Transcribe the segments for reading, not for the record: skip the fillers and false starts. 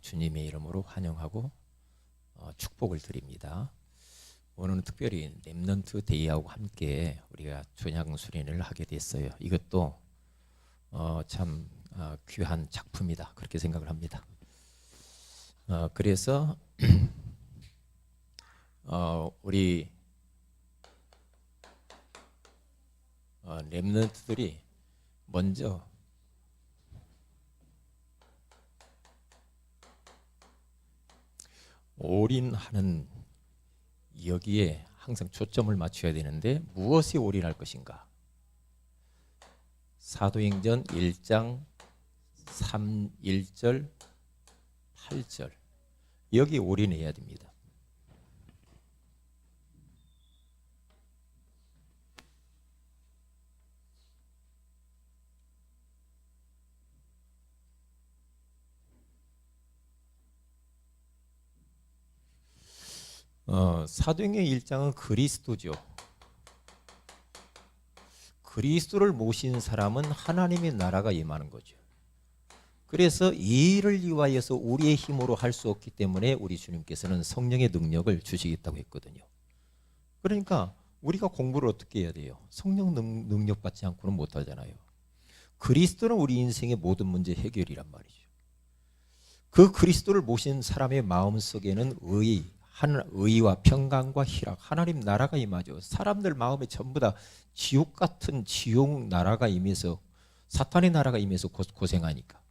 주님의 이름으로 환영하고 축복을 드립니다. 오늘은 특별히 렘넌트 데이하고 함께 우리가 존향 수련을 하게 됐어요. 이것도 참 귀한 작품이다, 그렇게 생각을 합니다. 그래서 우리 렘넌트들이 먼저 올인하는 여기에 항상 초점을 맞춰야 되는데, 무엇에 올인할 것인가? 사도행전 1장 1절 8절 여기 올인해야 됩니다. 사도행전 1장은 그리스도죠. 그리스도를 모신 사람은 하나님의 나라가 임하는 거죠. 그래서 이 일을 위하여서 우리의 힘으로 할 수 없기 때문에 우리 주님께서는 성령의 능력을 주시겠다고 했거든요. 그러니까 우리가 공부를 어떻게 해야 돼요? 성령 능력 받지 않고는 못하잖아요. 그리스도는 우리 인생의 모든 문제 해결이란 말이죠. 그 그리스도를 모신 사람의 마음속에는 의와 평강과 희락, 하나님 나라가 임하죠. 사람들 마음에 전부 다 지옥 같은 지옥 나라가 임해서, 사탄의 나라가 임해서 고생하니까.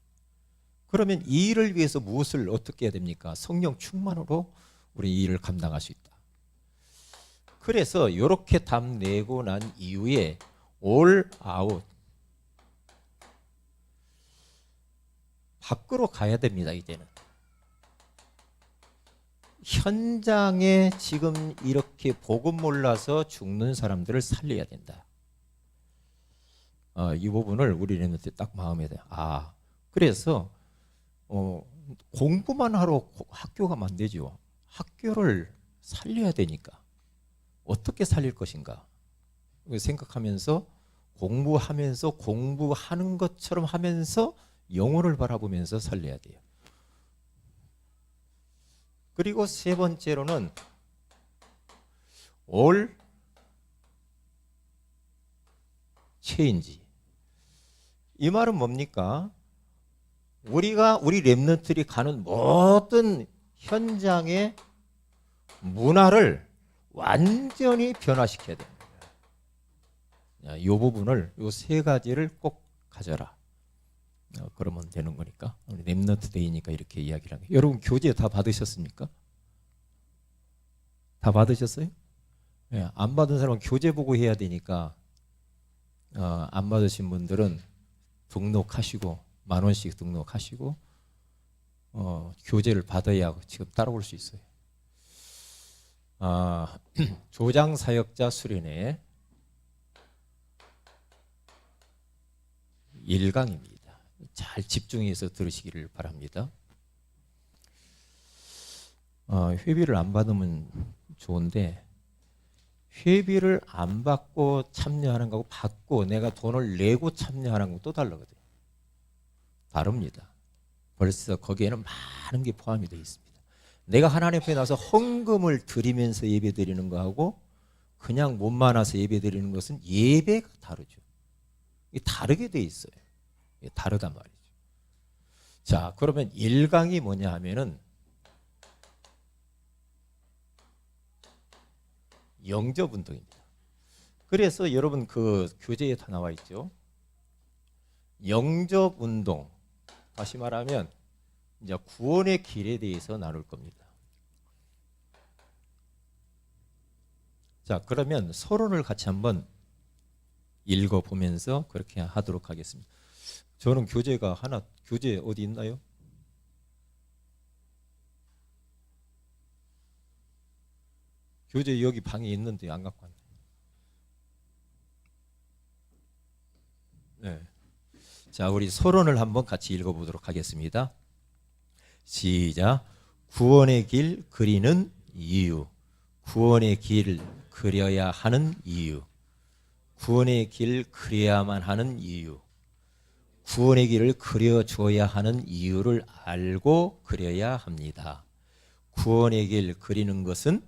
그러면 이 일을 위해서 무엇을 어떻게 해야 됩니까? 성령 충만으로 우리 이 일을 감당할 수 있다. 그래서 이렇게 답 내고 난 이후에 all out, 밖으로 가야 됩니다. 이제는 현장에 지금 이렇게 복음 몰라서 죽는 사람들을 살려야 된다. 이 부분을 우리는 딱 마음에 돼. 그래서 공부만 하러 학교가 안 되죠. 학교를 살려야 되니까 어떻게 살릴 것인가 생각하면서, 공부하면서 공부하는 것처럼 하면서 영혼을 바라보면서 살려야 돼요. 그리고 세 번째로는 all change. 이 말은 뭡니까? 우리 렘넌트들이 가는 모든 현장의 문화를 완전히 변화시켜야 됩니다. 이 부분을, 이 세 가지를 꼭 가져라. 그러면 되는 거니까. 우리 렘넌트 데이니까 이렇게 이야기를 하는 거예요. 여러분 교재 다 받으셨습니까? 다 받으셨어요? 네, 안 받은 사람은 교재 보고 해야 되니까 안 받으신 분들은 등록하시고 10,000원씩 등록하시고 교재를 받아야 지금 따라올 수 있어요. 조장 사역자 수련회 1강입니다. 잘 집중해서 들으시기를 바랍니다. 회비를 안 받으면 좋은데, 회비를 안 받고 참여하는 거하고 받고 내가 돈을 내고 참여하는 거 또 다르거든요. 다릅니다. 벌써 거기에는 많은 게 포함이 되어 있습니다. 내가 하나님 앞에 나서 헌금을 드리면서 예배 드리는 거하고 그냥 몸만 와서 예배 드리는 것은 예배가 다르죠. 다르게 되어 있어요. 다르단 말이죠. 자, 그러면 1강이 뭐냐 하면은 영접 운동입니다. 그래서 여러분 그 교재에 다 나와 있죠. 영접 운동, 다시 말하면 이제 구원의 길에 대해서 나눌 겁니다. 자, 그러면 서론을 같이 한번 읽어보면서 그렇게 하도록 하겠습니다. 저는 교재가 하나, 교재 어디 있나요? 교재 여기 방에 있는데 안 갖고 왔네. 네. 자, 우리 서론을 한번 같이 읽어보도록 하겠습니다. 시작. 구원의 길 그리는 이유. 구원의 길 그려야 하는 이유. 구원의 길 그려야만 하는 이유. 구원의 길을 그려줘야 하는 이유를 알고 그려야 합니다. 구원의 길 그리는 것은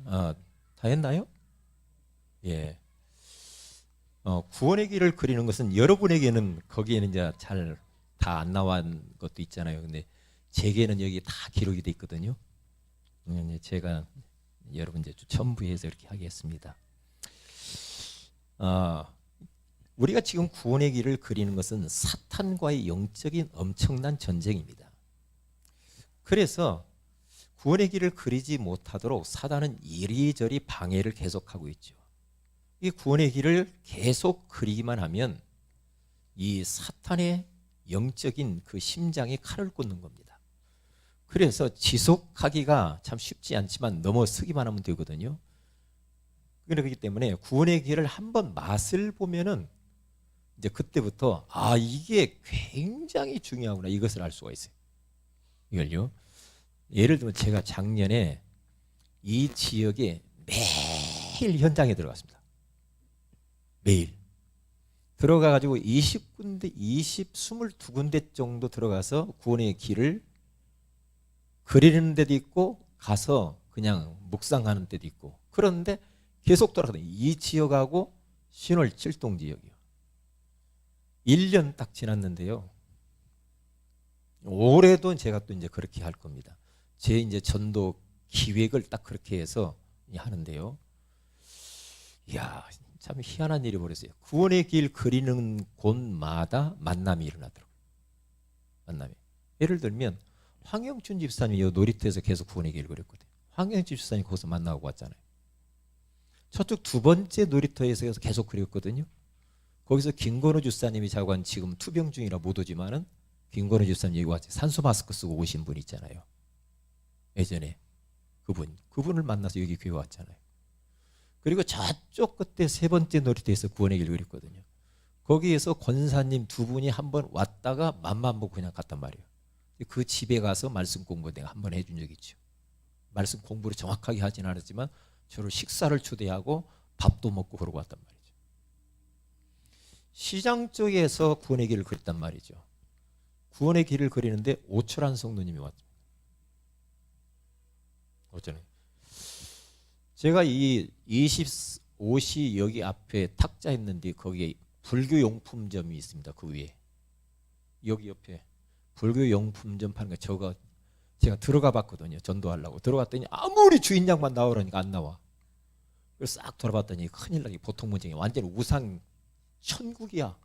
다 했나요? 예. 구원의 길을 그리는 것은 여러분에게는 거기에는 이제 잘 다 안 나온 것도 있잖아요. 근데 제게는 여기 다 기록이 돼 있거든요. 제가 여러분 이제 첨부해서 이렇게 하겠습니다. 우리가 지금 구원의 길을 그리는 것은 사탄과의 영적인 엄청난 전쟁입니다. 그래서 구원의 길을 그리지 못하도록 사단은 이리저리 방해를 계속하고 있죠. 이 구원의 길을 계속 그리기만 하면 이 사탄의 영적인 그 심장에 칼을 꽂는 겁니다. 그래서 지속하기가 참 쉽지 않지만 넘어서기만 하면 되거든요. 그렇기 때문에 구원의 길을 한번 맛을 보면은 이제 그때부터 이게 굉장히 중요하구나 이것을 알 수가 있어요. 이걸요. 예를 들면 제가 작년에 이 지역에 매일 현장에 들어갔습니다. 매일 들어가가지고 20군데, 22군데 정도 들어가서 구원의 길을 그리는 데도 있고 가서 그냥 묵상하는 데도 있고 그런데 계속 돌아가요. 이 지역하고 신월 7동 지역이요. 1년 딱 지났는데요. 올해도 제가 또 이제 그렇게 할 겁니다. 제 이제 전도 기획을 딱 그렇게 해서 하는데요. 이야, 참 희한한 일이 벌어졌어요. 구원의 길 그리는 곳마다 만남이 일어나더라고요. 만남이. 예를 들면 황영춘 집사님이 이 놀이터에서 계속 구원의 길 그렸거든요. 황영춘 집사님 거기서 만나고 왔잖아요. 저쪽 두 번째 놀이터에서 계속 그렸거든요. 거기서 김건우 집사님이 자관 지금 투병 중이라 못 오지만은 김건우 집사님 여기 왔지. 산소 마스크 쓰고 오신 분 있잖아요. 예전에 그분을 만나서 여기 교회 왔잖아요. 그리고 저쪽 끝에 세 번째 놀이터에서 구원의 길 그렸거든요. 거기에서 권사님 두 분이 한번 왔다가 맘만 보고 그냥 갔단 말이에요. 그 집에 가서 말씀 공부 내가 한번 해준 적이 있죠. 말씀 공부를 정확하게 하진 않았지만 저를 식사를 초대하고 밥도 먹고 그러고 왔단 말이죠. 시장 쪽에서 구원의 길을 그렸단 말이죠. 구원의 길을 그리는데 오철한 성도님이 왔습니다. 어쩌네. 제가 이 25시 여기 앞에 탁자 있는데 거기에 불교용품점이 있습니다. 그 위에 여기 옆에 불교용품점 파는 거 제가 들어가 봤거든요. 전도하려고 들어갔더니 아무리 주인장만 나오라니까 안 나와. 그래서 싹 돌아봤더니 큰일 나게 보통 문쟁이 완전 우상 천국이야.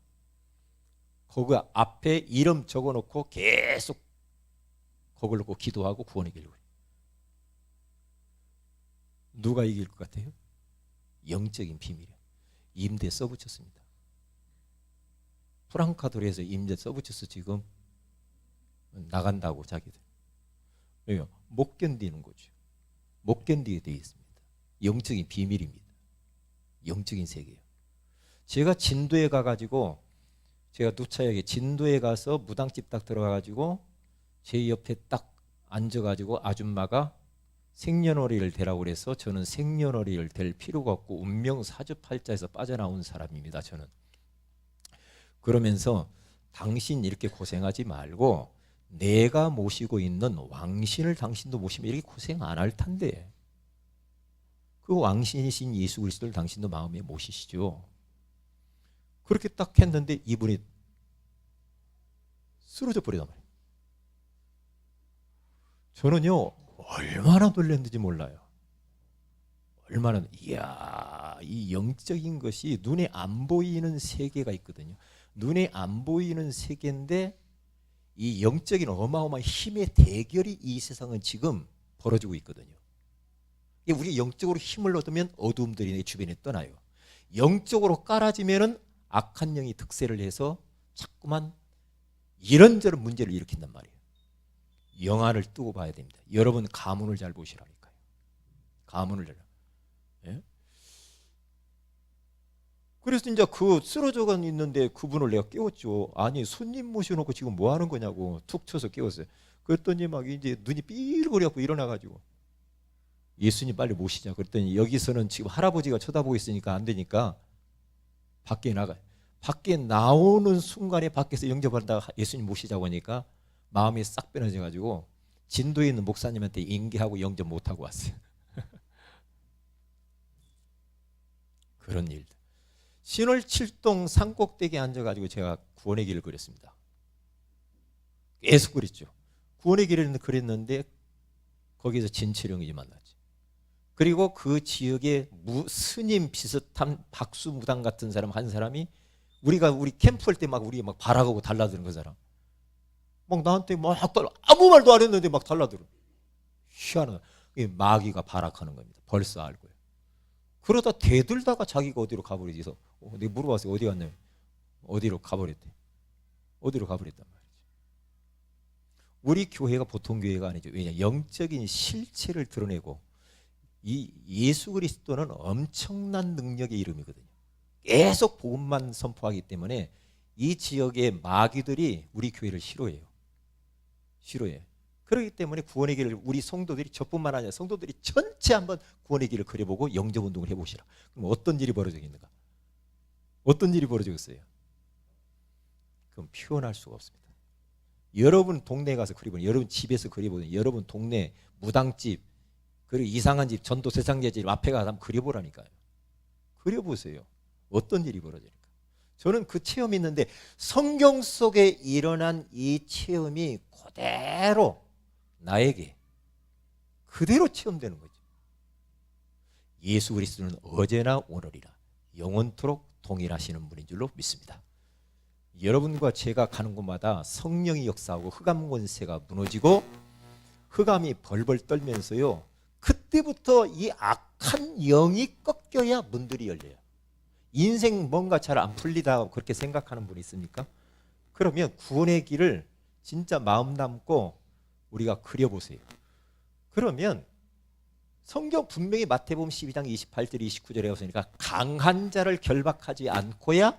거기 앞에 이름 적어놓고 계속 거걸 놓고 기도하고 구원의 길을 그래. 누가 이길 것 같아요? 영적인 비밀이에요. 임대 써붙였습니다. 프랑카도르에서 임대 써붙였어. 지금 나간다고 자기들. 왜요? 못 견디는 거죠. 못 견디게 되어 있습니다. 영적인 비밀입니다. 영적인 세계예요. 제가 진도에 가가지고 제가 누차역에 진도에 가서 무당집 딱 들어가가지고 제 옆에 딱 앉아가지고 아줌마가 생년월일을 대라고 그래서 저는 생년월일을 댈 필요가 없고 운명 사주팔자에서 빠져나온 사람입니다. 저는. 그러면서 당신 이렇게 고생하지 말고 내가 모시고 있는 왕신을 당신도 모시면 이렇게 고생 안 할 텐데 그 왕신이신 예수 그리스도를 당신도 마음에 모시시죠. 그렇게 딱 했는데 이분이 쓰러져 버리단 말이에요. 저는요 얼마나 놀랐는지 몰라요. 얼마나 이야 이 영적인 것이 눈에 안 보이는 세계가 있거든요. 눈에 안 보이는 세계인데 이 영적인 어마어마한 힘의 대결이 이 세상은 지금 벌어지고 있거든요. 우리 영적으로 힘을 얻으면 어두움들이 내 주변에 떠나요. 영적으로 깔아지면은 악한 영이 득세를 해서 자꾸만 이런저런 문제를 일으킨단 말이에요. 영안을 뜨고 봐야 됩니다. 여러분 가문을 잘 보시라니까요. 가문을 잘. 예? 그래서 이제 그 쓰러져가 있는데 그분을 내가 깨웠죠. 아니 손님 모셔놓고 지금 뭐 하는 거냐고 툭 쳐서 깨웠어요. 그랬더니 막 이제 눈이 삐르거려갖고 일어나가지고 예수님 빨리 모시자. 그랬더니 여기서는 지금 할아버지가 쳐다보고 있으니까 안 되니까 밖에 나가. 밖에 나오는 순간에 밖에서 영접한다가 예수님 모시자고 하니까 마음이 싹 변해져 가지고 진도에 있는 목사님한테 인계하고 영접 못하고 왔어요. 그런 일들. 신월 7동 산꼭대기에 앉아가지고 제가 구원의 길을 그렸습니다. 계속 그랬죠. 구원의 길을 그렸는데 거기서 진철형이 만났지. 그리고 그 지역에 스님 비슷한 박수무당 같은 사람 한 사람이 우리 캠프 할 때 막 우리 막 발악하고 달라드는 그 사람. 막 나한테 막 아무 말도 안 했는데 막 달라들어. 희한하다. 마귀가 발악하는 겁니다. 벌써 알고요. 그러다 대들다가 자기가 어디로 가버리지. 내가 물어봤어요. 어디 갔냐? 어디로 가버렸대. 어디로 가버렸단 말이지. 우리 교회가 보통 교회가 아니죠. 왜냐? 영적인 실체를 드러내고 이 예수 그리스도는 엄청난 능력의 이름이거든요. 계속 복음만 선포하기 때문에 이 지역의 마귀들이 우리 교회를 싫어해요. 싫어해. 그렇기 때문에 구원의 길을 우리 성도들이 저뿐만 아니라 성도들이 전체 한번 구원의 길을 그려보고 영접운동을 해보시라. 그럼 어떤 일이 벌어지겠는가? 어떤 일이 벌어지겠어요? 그럼 표현할 수가 없습니다. 여러분 동네에 가서 그려보세요. 여러분 집에서 그려보세요. 여러분 동네 무당집 그리고 이상한 집 전도 세상제집 앞에 가서 한번 그려보라니까요. 그려보세요. 어떤 일이 벌어질까? 저는 그 체험이 있는데 성경 속에 일어난 이 체험이 그대로 나에게 그대로 체험되는 거죠. 예수 그리스도는 어제나 오늘이라 영원토록 동일하시는 분인 줄로 믿습니다. 여러분과 제가 가는 곳마다 성령이 역사하고 흑암 권세가 무너지고 흑암이 벌벌 떨면서요. 그때부터 이 악한 영이 꺾여야 문들이 열려요. 인생 뭔가 잘 안 풀리다 그렇게 생각하는 분이 있습니까? 그러면 구원의 길을 진짜 마음 담고 우리가 그려보세요. 그러면 성경 분명히 마태복음 12장 28절 29절에 보니까 강한 자를 결박하지 않고야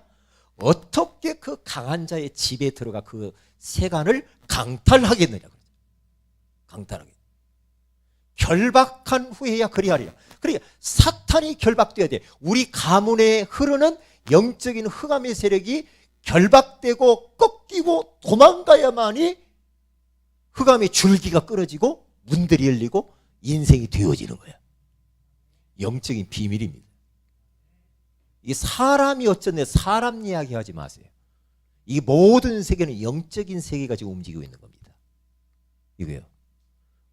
어떻게 그 강한 자의 집에 들어가 그 세간을 강탈하겠느냐. 강탈하겠느냐. 결박한 후에야 그리하리라. 그러니까 사탄이 결박돼야 돼. 우리 가문에 흐르는 영적인 흑암의 세력이 결박되고 꺾이고 도망가야만이 흑암의 줄기가 끊어지고 문들이 열리고 인생이 되어지는 거야. 영적인 비밀입니다. 이 사람이 어쩌네 사람 이야기 하지 마세요. 이 모든 세계는 영적인 세계가 지금 움직이고 있는 겁니다. 이거요.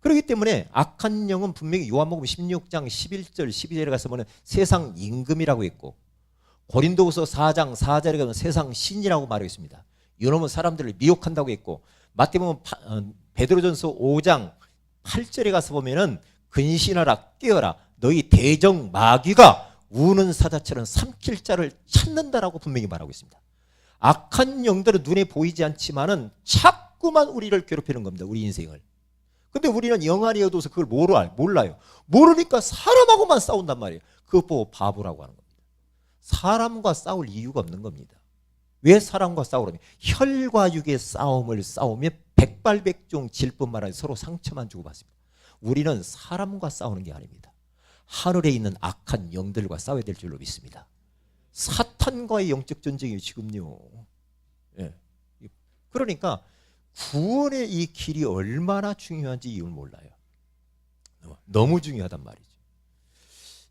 그렇기 때문에 악한 영은 분명히 요한복음 16장 11절 12절에 가서 보면 세상 임금이라고 했고 고린도후서 4장 4절에 가면 세상 신이라고 말하겠습니다. 이놈은 사람들을 미혹한다고 했고 마태복음 베드로전서 5장 8절에 가서 보면은 근신하라 깨어라 너희 대적 마귀가 우는 사자처럼 삼킬 자를 찾는다라고 분명히 말하고 있습니다. 악한 영들은 눈에 보이지 않지만은 자꾸만 우리를 괴롭히는 겁니다. 우리 인생을. 근데 우리는 영안이 어두워서 그걸 몰라요. 모르니까 사람하고만 싸운단 말이에요. 그것 보고 바보라고 하는 겁니다. 사람과 싸울 이유가 없는 겁니다. 왜 사람과 싸우려면 혈과 육의 싸움을 싸우며 백발백중 질 뿐만 아니라 서로 상처만 주고받습니다. 우리는 사람과 싸우는 게 아닙니다. 하늘에 있는 악한 영들과 싸워야 될 줄로 믿습니다. 사탄과의 영적 전쟁이 지금요. 예. 그러니까 구원의 이 길이 얼마나 중요한지 이걸 몰라요. 너무 중요하단 말이죠.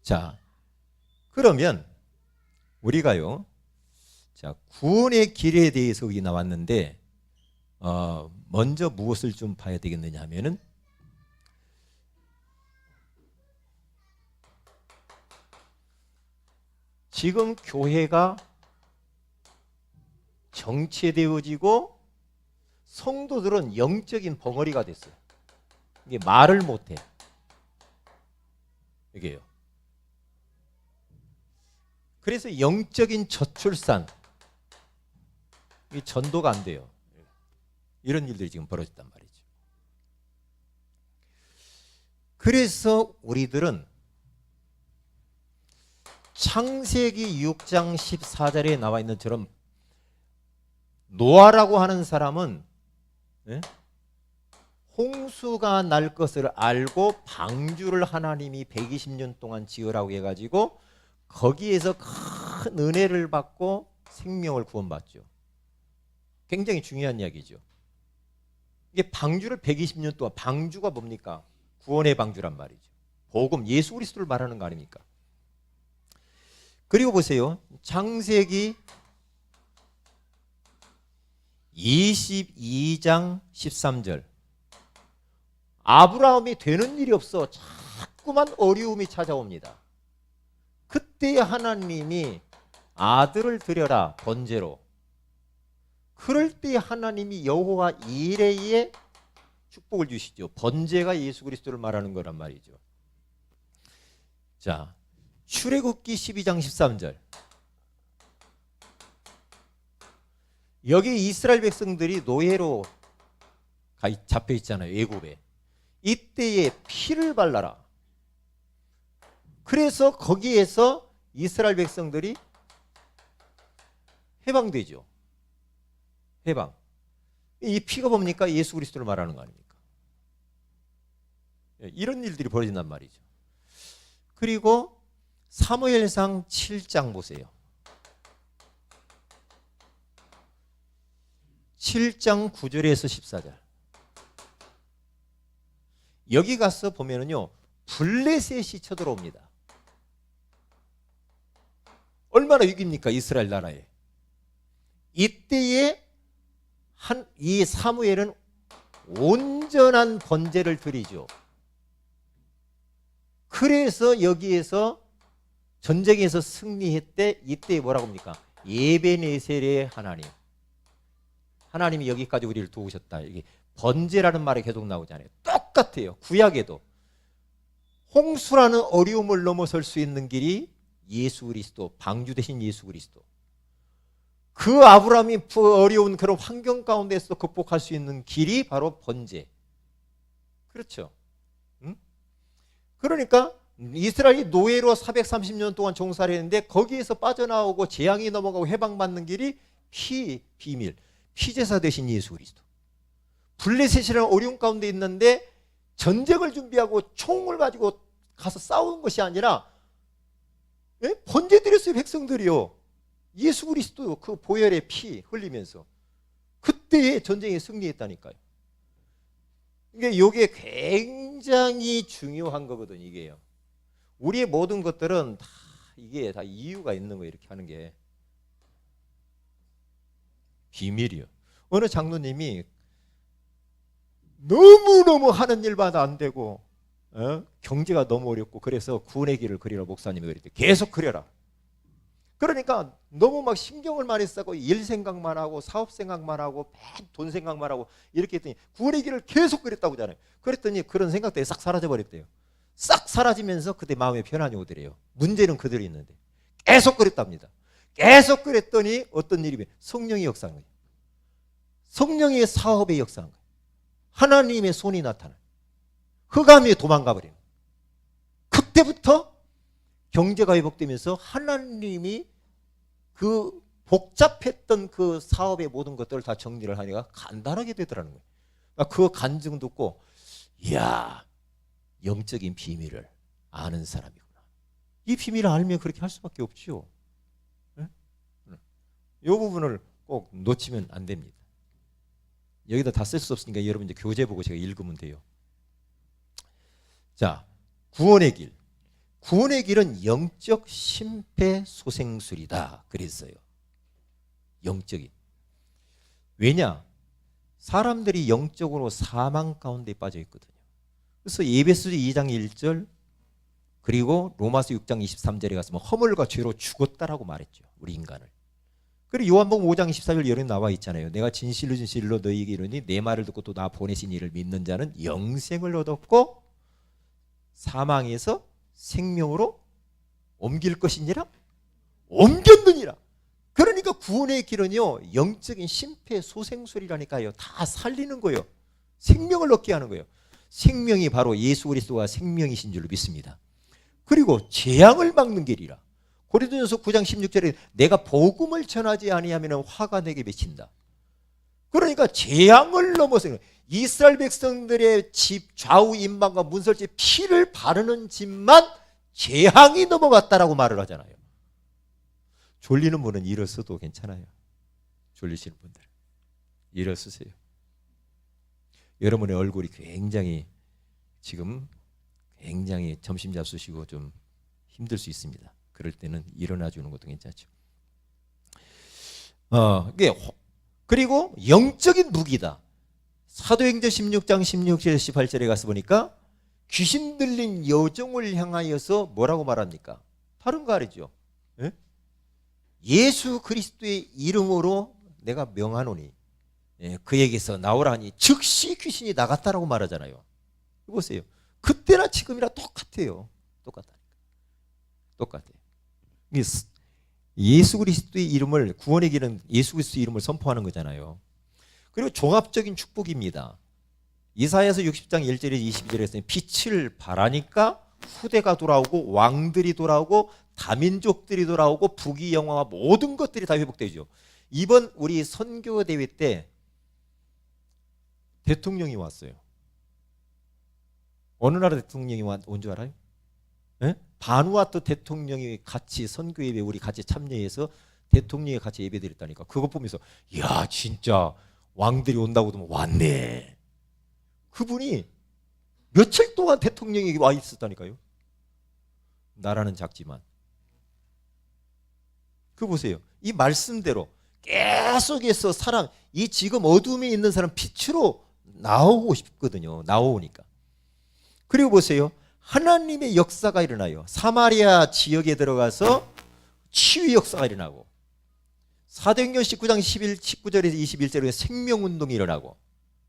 자, 그러면 우리가요. 자, 구원의 길에 대해서 여기 나왔는데 먼저 무엇을 좀 봐야 되겠느냐 하면은 지금 교회가 정체되어지고 성도들은 영적인 벙어리가 됐어요. 이게 말을 못해. 이게요. 그래서 영적인 저출산, 이 전도가 안 돼요. 이런 일들이 지금 벌어졌단 말이죠. 그래서 우리들은 창세기 6장 14절에 나와 있는 것처럼 노아라고 하는 사람은 홍수가 날 것을 알고 방주를 하나님이 120년 동안 지으라고 해가지고 거기에서 큰 은혜를 받고 생명을 구원받죠. 굉장히 중요한 이야기죠. 이게 방주를 120년 동안, 방주가 뭡니까? 구원의 방주란 말이죠. 복음, 예수 그리스도를 말하는 거 아닙니까? 그리고 보세요. 창세기 22장 13절. 아브라함이 되는 일이 없어 자꾸만 어려움이 찾아옵니다. 그때 하나님이 아들을 드려라 번제로. 그럴 때 하나님이 여호와 이레의 축복을 주시죠. 번제가 예수 그리스도를 말하는 거란 말이죠. 자, 출애굽기 12장 13절. 여기 이스라엘 백성들이 노예로 잡혀 있잖아요. 애굽에. 이때에 피를 발라라. 그래서 거기에서 이스라엘 백성들이 해방되죠. 해방. 이 피가 뭡니까? 예수 그리스도를 말하는 거 아닙니까? 이런 일들이 벌어진단 말이죠. 그리고 사무엘상 7장 보세요. 7장 9절에서 14절. 여기 가서 보면은요, 블레셋이 쳐들어옵니다. 얼마나 위기입니까? 이스라엘 나라에. 이때에 이 사무엘은 온전한 번제를 드리죠. 그래서 여기에서 전쟁에서 승리했대. 이때 뭐라고 합니까? 에베네셀의 하나님. 하나님이 여기까지 우리를 도우셨다. 이게 번제라는 말이 계속 나오잖아요. 똑같아요. 구약에도 홍수라는 어려움을 넘어설 수 있는 길이 예수 그리스도, 방주 대신 예수 그리스도. 그 아브라함이 어려운 그런 환경 가운데서 극복할 수 있는 길이 바로 번제. 그렇죠. 응? 그러니까 이스라엘이 노예로 430년 동안 종살이 했는데 거기에서 빠져나오고 재앙이 넘어가고 해방받는 길이 비밀. 피제사 대신 예수 그리스도. 블레셋이라는 어려움 가운데 있는데 전쟁을 준비하고 총을 가지고 가서 싸우는 것이 아니라 번제 드렸어요. 백성들이요. 예수 그리스도 그 보혈의 피 흘리면서 그때의 전쟁에 승리했다니까요. 이게 굉장히 중요한 거거든요. 이게요. 우리의 모든 것들은 다 이게 다 이유가 있는 거예요. 이렇게 하는 게 비밀이요. 어느 장로님이 너무너무 하는 일마다 안 되고 경제가 너무 어렵고 그래서 구원의 길을 그리라 목사님이 그랬대. 계속 그려라. 그러니까 너무 막 신경을 많이 쓰고 일 생각만 하고 사업 생각만 하고 돈 생각만 하고 이렇게 했더니 구원의 길을 계속 그렸다고 하잖아요. 그랬더니 그런 생각들이 싹 사라져버렸대요. 싹 사라지면서 그때 마음에 편안이 오더래요. 문제는 그대로 있는데 계속 그랬답니다. 계속 그랬더니 어떤 일이 성령의 역사인 거예요. 성령의 사업의 역사인 거예요. 하나님의 손이 나타나요. 흑암이 도망가 버려요. 그때부터 경제가 회복되면서 하나님이 그 복잡했던 그 사업의 모든 것들을 다 정리를 하니까 간단하게 되더라는 거예요. 그러니까 그 간증 듣고 이야, 영적인 비밀을 아는 사람이구나. 이 비밀을 알면 그렇게 할 수밖에 없죠. 이 부분을 꼭 놓치면 안 됩니다. 여기다 다 쓸 수 없으니까 여러분 이제 교재 보고 제가 읽으면 돼요. 자, 구원의 길. 구원의 길은 영적 심폐소생술이다 그랬어요. 영적인. 왜냐? 사람들이 영적으로 사망 가운데 빠져 있거든요. 그래서 에베소서 2장 1절 그리고 로마서 6장 23절에 가서 허물과 죄로 죽었다라고 말했죠. 우리 인간을. 그리고 요한복음 5장 24절 여기 나와 있잖아요. 내가 진실로 너희에게 이르니 내 말을 듣고 또 나 보내신 이를 믿는 자는 영생을 얻었고 사망에서 생명으로 옮길 것이니라. 옮겼느니라. 그러니까 구원의 길은요, 영적인 심폐소생술이라니까요. 다 살리는 거예요. 생명을 얻게 하는 거예요. 생명이 바로 예수 그리스도가 생명이신 줄로 믿습니다. 그리고 재앙을 막는 길이라. 고린도전서 9장 16절에 내가 복음을 전하지 아니하면 화가 내게 맺힌다. 그러니까 재앙을 넘어서 이스라엘 백성들의 집 좌우 임방과 문설주에 피를 바르는 집만 재앙이 넘어갔다라고 말을 하잖아요. 졸리는 분은 일어서도 괜찮아요. 졸리시는 분들 일어서세요. 여러분의 얼굴이 굉장히 지금 굉장히 점심 잡수시고 좀 힘들 수 있습니다. 그럴 때는 일어나 주는 것도 괜찮죠. 그리고 영적인 무기다. 사도행전 16장 16절 18절에 가서 보니까 귀신 들린 여종을 향하여서 뭐라고 말합니까? 다른 거 아니죠. 예? 예수 그리스도의 이름으로 내가 명하노니, 예, 그에게서 나오라 하니 즉시 귀신이 나갔다라고 말하잖아요. 보세요. 그때나 지금이나 똑같아요. 똑같아요. 예수 그리스도의 이름을, 구원의 길은 예수 그리스도의 이름을 선포하는 거잖아요. 그리고 종합적인 축복입니다. 이사야서 60장 1절에서 22절에 빛을 발하니까 후대가 돌아오고 왕들이 돌아오고 다민족들이 돌아오고 부귀 영화와 모든 것들이 다 회복되죠. 이번 우리 선교 대회 때 대통령이 왔어요. 어느 나라 대통령이 온 줄 알아요? 네? 바누아투 대통령이 같이 선교 예배 우리 같이 참여해서 대통령이 같이 예배 드렸다니까. 그거 보면서 야 진짜 왕들이 온다고 하면 왔네. 그분이 며칠 동안 대통령이 와 있었다니까요. 나라는 작지만. 그 보세요. 이 말씀대로 계속해서 사람, 이 지금 어둠에 있는 사람 빛으로 나오고 싶거든요. 나오니까. 그리고 보세요. 하나님의 역사가 일어나요. 사마리아 지역에 들어가서 치유 역사가 일어나고, 사도행전 19장 19절에서 21절에 생명운동이 일어나고,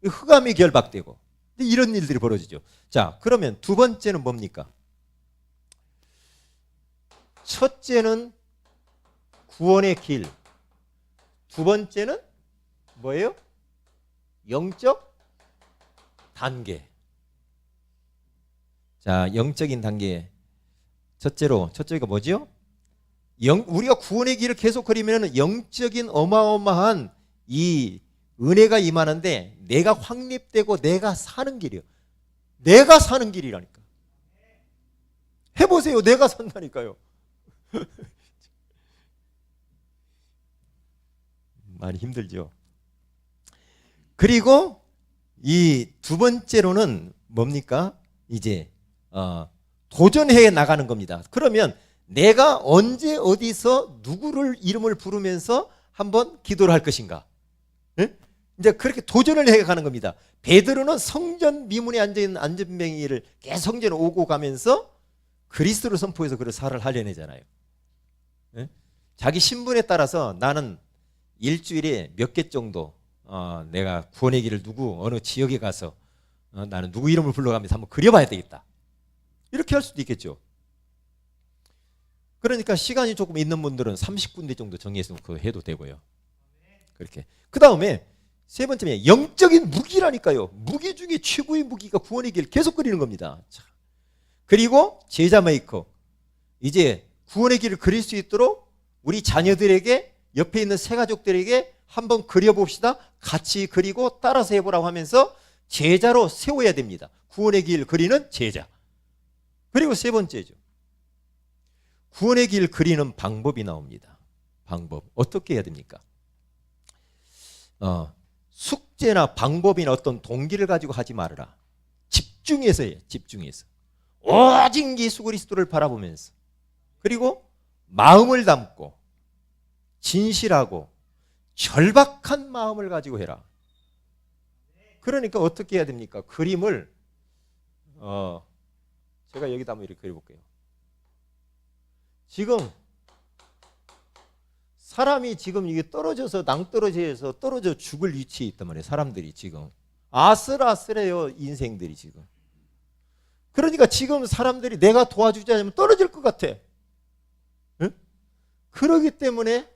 흑암이 결박되고, 이런 일들이 벌어지죠. 자, 그러면 두 번째는 뭡니까? 첫째는 구원의 길. 두 번째는 뭐예요? 영적 단계. 자, 영적인 단계. 첫째가 뭐죠? 우리가 구원의 길을 계속 걸으면 영적인 어마어마한 이 은혜가 임하는데, 내가 확립되고 내가 사는 길이요. 내가 사는 길이라니까. 해보세요. 내가 산다니까요. 많이 힘들죠. 그리고 이 두 번째로는 뭡니까? 이제 도전해 나가는 겁니다. 그러면 내가 언제 어디서 누구를 이름을 부르면서 한번 기도를 할 것인가? 네? 이제 그렇게 도전을 해 가는 겁니다. 베드로는 성전 미문에 앉아있는 안전뱅이를 계속 성전에 오고 가면서 그리스도를 선포해서 그를 살을 하려내잖아요. 네? 자기 신분에 따라서 나는 일주일에 몇 개 정도 내가 구원의 길을 어느 지역에 가서 나는 누구 이름을 불러가면서 한번 그려봐야 되겠다. 이렇게 할 수도 있겠죠. 그러니까 시간이 조금 있는 분들은 30군데 정도 정리해서 해도 되고요. 그렇게. 그 다음에 세 번째는 영적인 무기라니까요. 무기 중에 최고의 무기가 구원의 길 계속 그리는 겁니다. 자. 그리고 제자 메이커. 이제 구원의 길을 그릴 수 있도록 우리 자녀들에게, 옆에 있는 새 가족들에게 한번 그려봅시다. 같이 그리고 따라서 해보라고 하면서 제자로 세워야 됩니다. 구원의 길 그리는 제자. 그리고 세 번째죠. 구원의 길 그리는 방법이 나옵니다. 방법. 어떻게 해야 됩니까? 숙제나 방법이나 어떤 동기를 가지고 하지 말아라. 집중해서 해요. 집중해서. 오직 예수 그리스도를 바라보면서. 그리고 마음을 담고 진실하고 절박한 마음을 가지고 해라. 그러니까 어떻게 해야 됩니까? 그림을 제가 여기다 한번 이렇게 그려볼게요. 지금 사람이 지금 이게 떨어져서 낭떠러지에서 떨어져 죽을 위치에 있단 말이에요. 사람들이 지금 아슬아슬해요. 인생들이 지금. 그러니까 지금 사람들이 내가 도와주지 않으면 떨어질 것 같아. 응? 그러기 때문에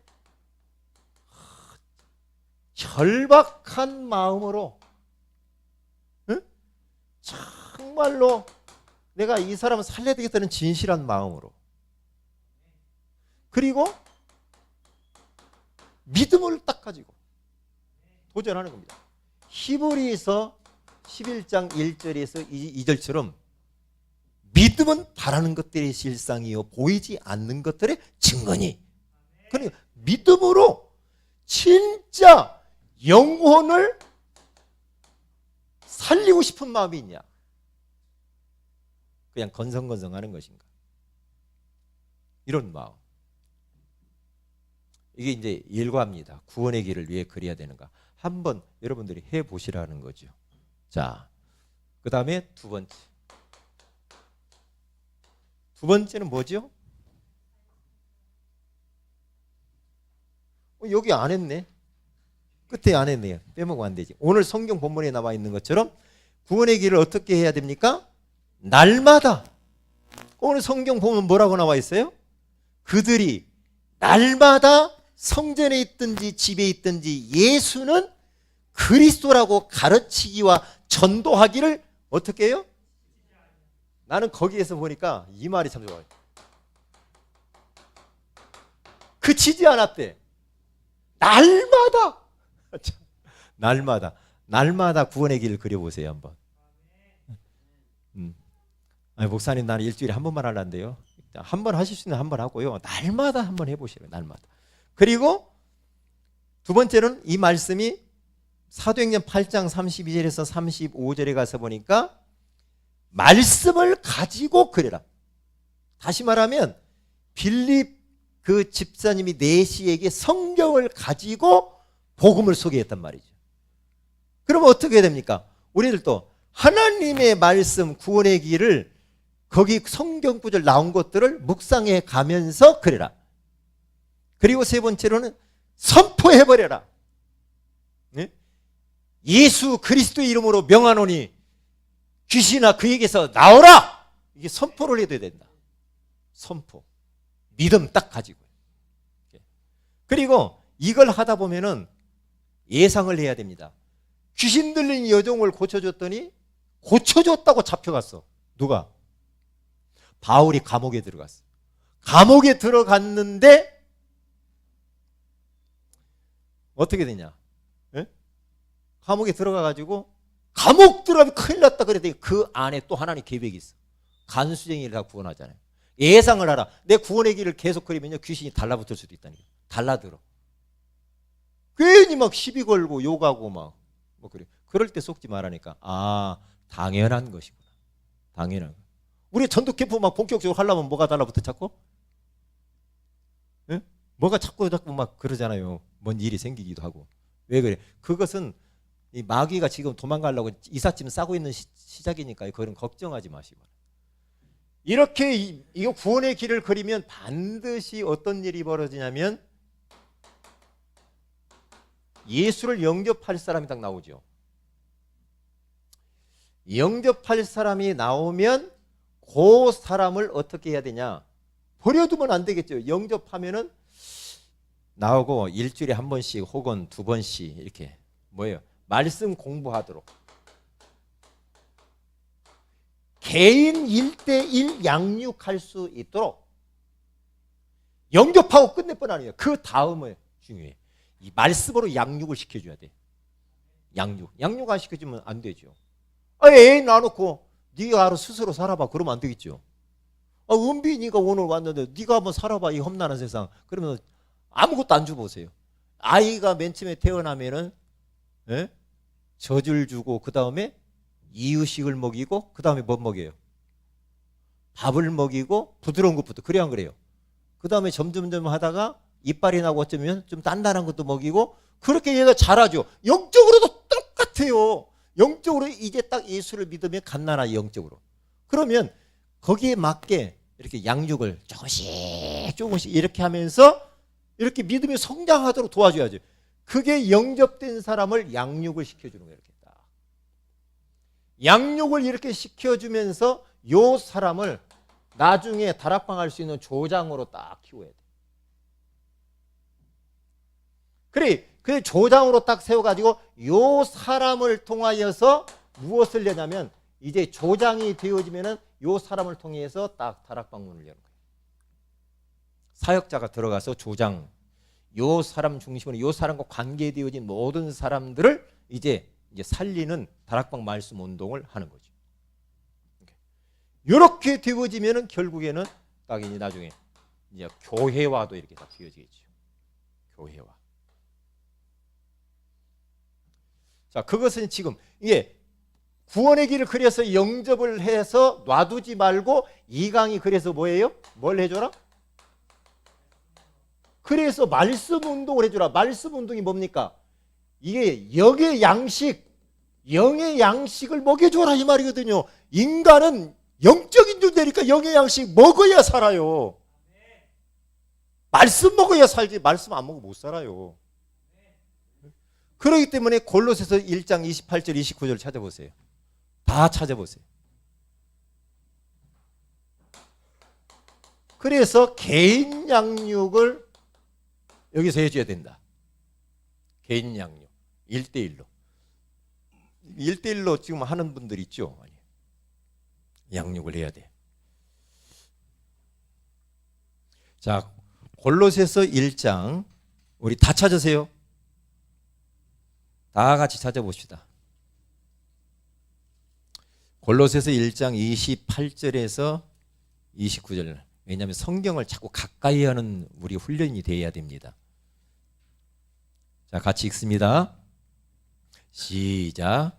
절박한 마음으로, 응? 정말로 내가 이 사람을 살려야 되겠다는 진실한 마음으로, 그리고 믿음을 딱 가지고 도전하는 겁니다. 히브리서 11장 1절에서 2절처럼 믿음은 바라는 것들의 실상이요 보이지 않는 것들의 증거니. 그러니까 믿음으로 진짜 영혼을 살리고 싶은 마음이 있냐? 그냥 건성건성하는 것인가? 이런 마음. 이게 이제 일과입니다. 구원의 길을 위해 그려야 되는가? 한번 여러분들이 해보시라는 거죠. 자, 그 다음에 두 번째. 두 번째는 뭐죠? 여기 안 했네. 끝에 안 했네요. 빼먹으면 안 되지. 오늘 성경 본문에 나와 있는 것처럼 구원의 길을 어떻게 해야 됩니까? 날마다. 오늘 성경 보면 뭐라고 나와 있어요? 그들이 날마다 성전에 있든지 집에 있든지 예수는 그리스도라고 가르치기와 전도하기를 어떻게 해요? 나는 거기에서 보니까 이 말이 참 좋아요. 그치지 않았대. 날마다. 날마다 구원의 길을 그려보세요 한번. 아니, 목사님 나는 일주일에 한 번만 하려는데요. 한 번 하실 수 있는 한 번 하고요. 날마다 한번 해보시래요. 날마다. 그리고 두 번째는 이 말씀이 사도행전 8장 32절에서 35절에 가서 보니까 말씀을 가지고 그래라. 다시 말하면 빌립 그 집사님이 내시에게 성경을 가지고 복음을 소개했단 말이죠. 그러면 어떻게 됩니까? 우리들도 하나님의 말씀 구원의 길을 거기 성경 구절 나온 것들을 묵상해 가면서 그래라. 그리고 세 번째로는 선포해버려라. 네? 예수 그리스도의 이름으로 명하노니 귀신아 그에게서 나오라. 이게 선포를 해야 된다. 선포. 믿음 딱 가지고. 그리고 이걸 하다 보면은 예상을 해야 됩니다. 귀신 들린 여종을 고쳐줬더니 고쳐줬다고 잡혀갔어. 누가? 바울이 감옥에 들어갔어. 감옥에 들어갔는데 어떻게 되냐? 에? 감옥에 들어가가지고 감옥 들어가면 큰일 났다 그랬더니 그 안에 또 하나님 계획이 있어. 간수쟁이를 다 구원하잖아요. 예상을 하라. 내 구원의 길을 계속 그리면요 귀신이 달라붙을 수도 있다니까. 달라들어. 괜히 막 시비 걸고 욕하고 막 뭐 그래. 그럴 때 속지 말라니까. 아, 당연한 것이구나. 당연한 거. 우리 전도 캠프 막 본격적으로 하려면 뭐가 달라붙어 자꾸? 예? 뭐가 자꾸 막 그러잖아요. 뭔 일이 생기기도 하고. 왜 그래? 그것은 이 마귀가 지금 도망가려고 이삿짐 싸고 있는 시작이니까 그건 걱정하지 마시고. 이렇게 이거 구원의 길을 그리면 반드시 어떤 일이 벌어지냐면 예수를 영접할 사람이 딱 나오죠. 영접할 사람이 나오면 그 사람을 어떻게 해야 되냐? 버려두면 안 되겠죠. 영접하면은 나오고 일주일에 한 번씩 혹은 두 번씩 이렇게 뭐예요? 말씀 공부하도록. 개인 1대1 양육할 수 있도록 영접하고 끝낼 뻔 아니에요. 그 다음에 중요해. 이 말씀으로 양육을 시켜줘야 돼. 양육 안 시켜주면 안 되죠. 애 놔놓고 네가 알아 스스로 살아봐 그러면 안 되겠죠. 은빈이가 오늘 왔는데 네가 한번 살아봐 이 험난한 세상. 그러면 아무것도 안 줘보세요. 아이가 맨 처음에 태어나면은 젖을 주고 그 다음에 이유식을 먹이고 그 다음에 뭐 먹여요? 밥을 먹이고 부드러운 것부터. 그래야 안 그래요? 그 다음에 점점점 하다가 이빨이 나고 어쩌면 좀 단단한 것도 먹이고 그렇게 얘가 자라죠. 영적으로도 똑같아요. 영적으로 이제 딱 예수를 믿으면 갓나나 영적으로. 그러면 거기에 맞게 이렇게 양육을 조금씩 이렇게 하면서 이렇게 믿음이 성장하도록 도와줘야죠. 그게 영접된 사람을 양육을 시켜주는 거예요. 이렇게 딱. 양육을 이렇게 시켜주면서 요 사람을 나중에 다락방 할 수 있는 조장으로 딱 키워야 돼. 그래 조장으로 딱 세워가지고 요 사람을 통하여서 무엇을 내냐면 이제 조장이 되어지면은 요 사람을 통해서 딱 다락방 문을 여는 거예요. 사역자가 들어가서 조장, 요 사람 중심으로 요 사람과 관계되어진 모든 사람들을 이제 살리는 다락방 말씀 운동을 하는 거죠. 이렇게 되어지면은 결국에는 딱 이제 나중에 이제 교회와도 이렇게 다 되어지겠죠. 교회와. 자, 그것은 지금 이게 구원의 길을 그래서 영접을 해서 놔두지 말고 이강이 그래서 뭐예요? 뭘 해줘라? 그래서 말씀 운동을 해줘라. 말씀 운동이 뭡니까? 이게 영의 양식을 먹여줘라 이 말이거든요. 인간은 영적인 존재니까 영의 양식 먹어야 살아요. 말씀 먹어야 살지 말씀 안 먹으면 못 살아요. 그렇기 때문에 골로새서 1장 28절 29절 찾아보세요. 다 찾아보세요. 그래서 개인 양육을 여기서 해줘야 된다. 개인 양육 1대1로. 1대1로 지금 하는 분들 있죠. 양육을 해야 돼. 자, 골로새서 1장 우리 다 찾으세요. 다 같이 찾아봅시다. 골로새서 1장 28절에서 29절. 왜냐하면 성경을 자꾸 가까이 하는 우리 훈련이 되어야 됩니다. 자, 같이 읽습니다. 시작.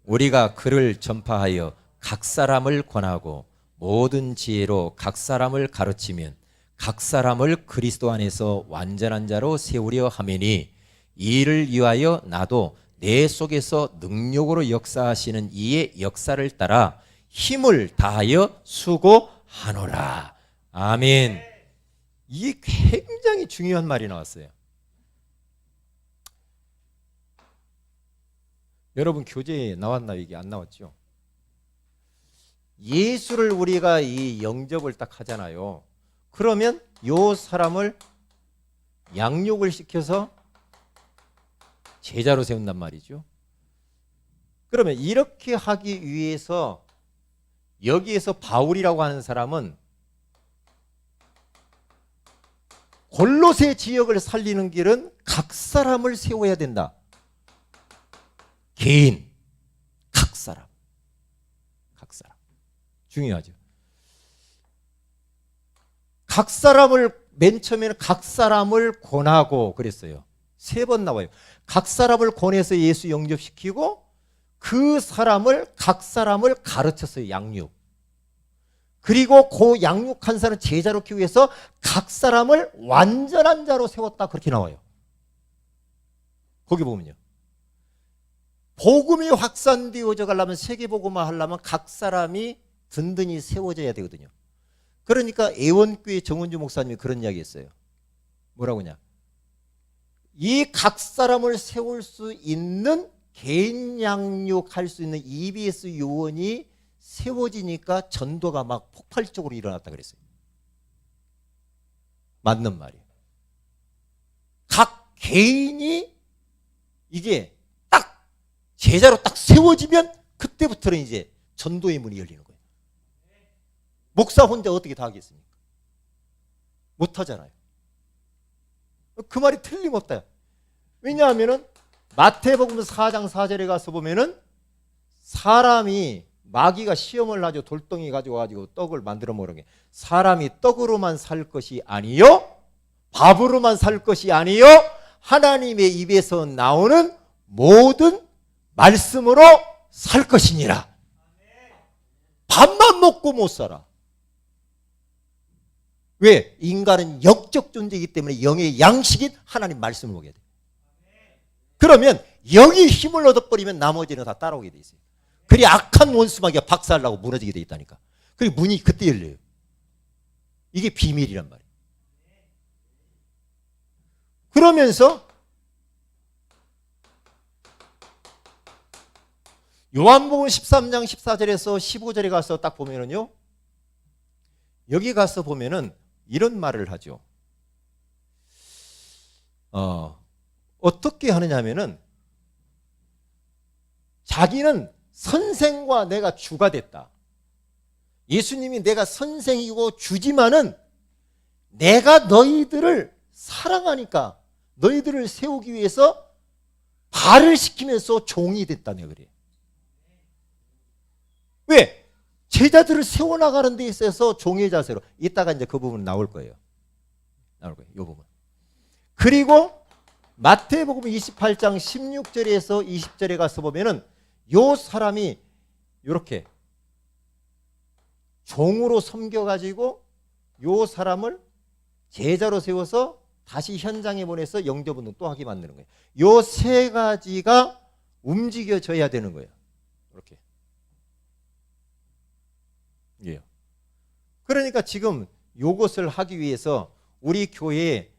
우리가 그를 전파하여 각 사람을 권하고 모든 지혜로 각 사람을 가르치면 각 사람을 그리스도 안에서 완전한 자로 세우려 하매니 이를 위하여 나도 내 속에서 능력으로 역사하시는 이의 역사를 따라 힘을 다하여 수고하노라. 아멘. 이게 굉장히 중요한 말이 나왔어요. 여러분 교재에 나왔나요? 이게 안 나왔죠? 예수를 우리가 이 영접을 딱 하잖아요. 그러면 요 사람을 양육을 시켜서 제자로 세운단 말이죠. 그러면 이렇게 하기 위해서 여기에서 바울이라고 하는 사람은 골로새 지역을 살리는 길은 각 사람을 세워야 된다. 개인, 각 사람. 중요하죠. 각 사람을 맨 처음에는 각 사람을 권하고 그랬어요. 3번 나와요. 각 사람을 권해서 예수 영접시키고 각 사람을 가르쳤어요. 양육. 그리고 그 양육한 사람 제자로 키우기 위해서 각 사람을 완전한 자로 세웠다. 그렇게 나와요. 거기 보면요. 복음이 확산되어져 가려면 세계복음화 하려면 각 사람이 든든히 세워져야 되거든요. 그러니까 애원교회 정은주 목사님이 그런 이야기 했어요. 뭐라고 하냐. 이 각 사람을 세울 수 있는 개인 양육할 수 있는 EBS 요원이 세워지니까 전도가 막 폭발적으로 일어났다 그랬어요. 맞는 말이에요. 각 개인이 이게 딱 제자로 딱 세워지면 그때부터는 이제 전도의 문이 열리는 거예요. 목사 혼자 어떻게 다 하겠습니까? 못하잖아요. 그 말이 틀림없다. 왜냐하면은 마태복음 4장 4절에 가서 보면은 사람이 마귀가 시험을 하죠. 돌덩이 가지고 떡을 만들어 먹는 게 사람이 떡으로만 살 것이 아니요 밥으로만 살 것이 아니요 하나님의 입에서 나오는 모든 말씀으로 살 것이니라. 밥만 먹고 못 살아. 왜? 인간은 영적 존재이기 때문에 영의 양식인 하나님 말씀을 먹어야 돼. 그러면 여기 힘을 얻어버리면 나머지는 다 따라오게 돼 있어요. 그리 악한 원수마귀가 박살나고 무너지게 돼 있다니까. 그리고 문이 그때 열려요. 이게 비밀이란 말이에요. 그러면서 요한복음 13장 14절에서 15절에 가서 딱 보면은요. 여기 가서 보면은 이런 말을 하죠. 어떻게 하느냐 하면은 자기는 선생과 내가 주가 됐다. 예수님이 내가 선생이고 주지만은 내가 너희들을 사랑하니까 너희들을 세우기 위해서 발을 시키면서 종이 됐다며 그래. 왜? 제자들을 세워나가는 데 있어서 종의 자세로. 이따가 이제 그 부분 나올 거예요. 이 부분. 그리고 마태복음 28장 16절에서 20절에 가서 보면은 요 사람이 이렇게 종으로 섬겨가지고 요 사람을 제자로 세워서 다시 현장에 보내서 영접운동 또 하게 만드는 거예요. 요 세 가지가 움직여져야 되는 거예요. 이렇게. 예. 그러니까 지금 요것을 하기 위해서 우리 교회에